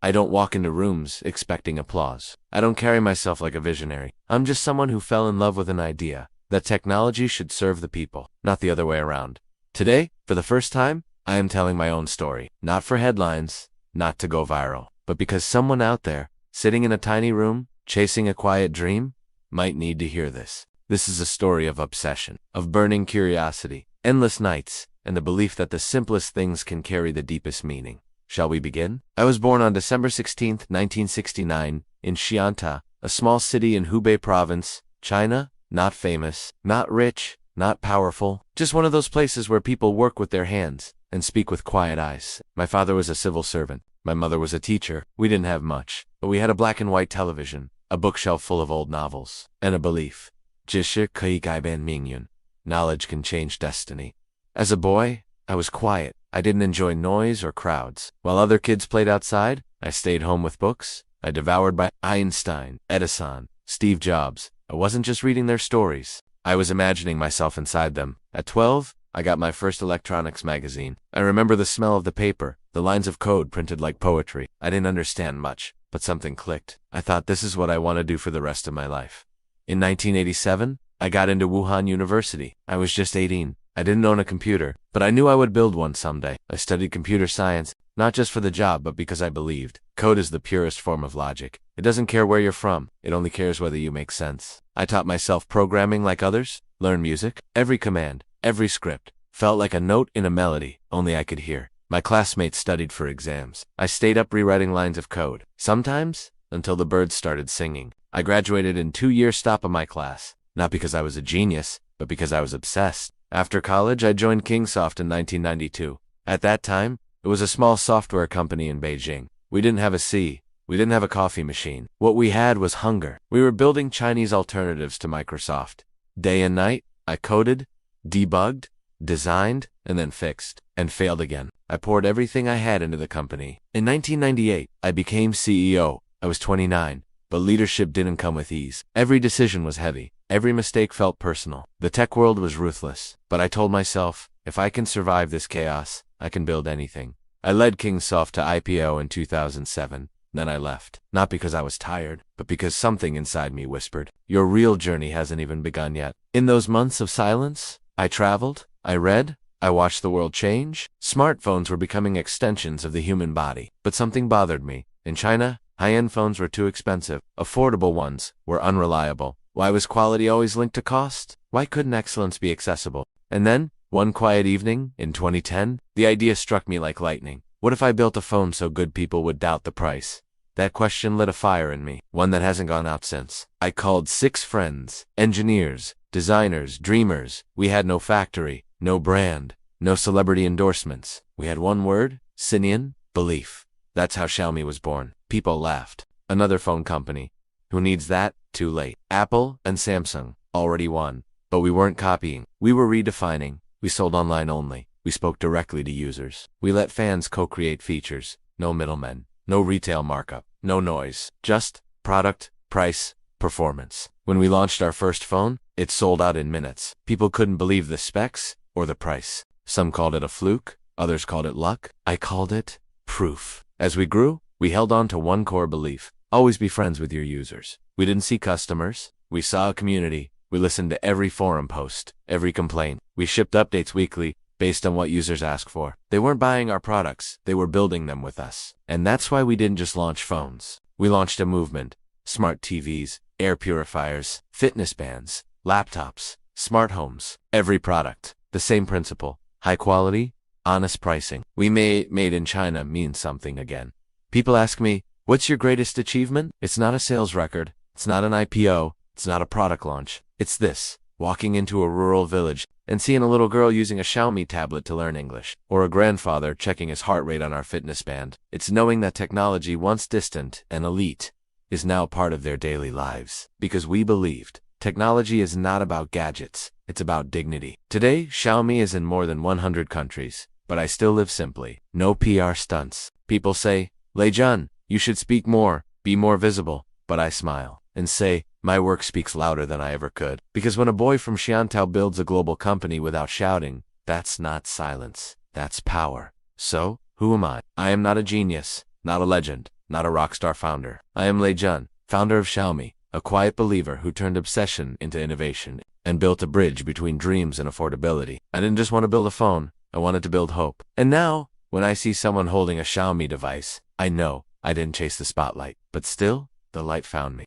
I don't walk into rooms expecting applause. I don't carry myself like a visionary. I'm just someone who fell in love with an idea that technology should serve the people, not the other way around. Today, for the first time, I am telling my own story, not for headlines, not to go viral, but because someone out there, sitting in a tiny room, chasing a quiet dream, might need to hear this. This is a story of obsession, of burning curiosity, endless nights, and the belief that the simplest things can carry the deepest meaning. Shall we begin? I was born on December 16, 1969, in Xianta, a small city in Hubei province, China. Not famous, not rich, not powerful, just one of those places where people work with their hands and speak with quiet eyes. My father was a civil servant. My mother was a teacher. We didn't have much, but we had a black and white television, a bookshelf full of old novels, and a belief. 知识可以改变命运. Knowledge can change destiny. As a boy, I was quiet. I didn't enjoy noise or crowds. While other kids played outside, I stayed home with books. I devoured by Einstein, Edison, Steve Jobs. I wasn't just reading their stories. I was imagining myself inside them. At 12, I got my first electronics magazine. I remember the smell of the paper, the lines of code printed like poetry. I didn't understand much, but something clicked. I thought this is what I want to do for the rest of my life. In 1987, I got into Wuhan University. I was just 18. I didn't own a computer, but I knew I would build one someday. I studied computer science, not just for the job, but because I believed. Code is the purest form of logic. It doesn't care where you're from. It only cares whether you make sense. I taught myself programming like others, learned music. Every command, every script, felt like a note in a melody, only I could hear. My classmates studied for exams. I stayed up rewriting lines of code, sometimes until the birds started singing. I graduated in 2 years stop of my class, not because I was a genius, but because I was obsessed. After college, I joined Kingsoft in 1992. At that time, it was a small software company in Beijing. We didn't have a C. We didn't have a coffee machine. What we had was hunger. We were building Chinese alternatives to Microsoft. Day and night, I coded, debugged, designed, and then fixed, and failed again. I poured everything I had into the company. In 1998, I became CEO. I was 29, but leadership didn't come with ease. Every decision was heavy. Every mistake felt personal. The tech world was ruthless, but I told myself, if I can survive this chaos, I can build anything. I led Kingsoft to IPO in 2007. Then I left, not because I was tired, but because something inside me whispered, your real journey hasn't even begun yet. In those months of silence, I traveled, I read, I watched the world change. Smartphones were becoming extensions of the human body, but something bothered me. In China, high-end phones were too expensive. Affordable ones were unreliable. Why was quality always linked to cost? Why couldn't excellence be accessible? And then, one quiet evening, in 2010, the idea struck me like lightning. What if I built a phone so good people would doubt the price? That question lit a fire in me, one that hasn't gone out since. I called 6 friends, engineers, designers, dreamers. We had no factory, no brand, no celebrity endorsements. We had one word, Sinian, belief. That's how Xiaomi was born. People laughed. Another phone company. Who needs that? Too late. Apple and Samsung already won. But we weren't copying. We were redefining. We sold online only. We spoke directly to users. We let fans co-create features. No middlemen. No retail markup. No noise. Just product, price, performance. When we launched our first phone, it sold out in minutes. People couldn't believe the specs or the price. Some called it a fluke. Others called it luck. I called it proof. As we grew, we held on to one core belief. Always be friends with your users. We didn't see customers. We saw a community. We listened to every forum post, every complaint. We shipped updates weekly based on what users asked for. They weren't buying our products. They were building them with us. And that's why we didn't just launch phones. We launched a movement. Smart TVs, air purifiers, fitness bands, laptops, smart homes. Every product. The same principle. High quality, honest pricing. We made in China mean something again. People ask me, what's your greatest achievement? It's not a sales record. It's not an IPO. It's not a product launch. It's this. Walking into a rural village and seeing a little girl using a Xiaomi tablet to learn English, or a grandfather checking his heart rate on our fitness band. It's knowing that technology, once distant and elite, is now part of their daily lives. Because we believed technology is not about gadgets. It's about dignity. Today, Xiaomi is in more than 100 countries, but I still live simply. No PR stunts. People say, Lei Jun, you should speak more, be more visible. But I smile and say, my work speaks louder than I ever could. Because when a boy from Xiantao builds a global company without shouting, that's not silence. That's power. So, who am I? I am not a genius, not a legend, not a rock star founder. I am Lei Jun, founder of Xiaomi, a quiet believer who turned obsession into innovation and built a bridge between dreams and affordability. I didn't just want to build a phone, I wanted to build hope. And now, when I see someone holding a Xiaomi device, I know I didn't chase the spotlight, but still, the light found me.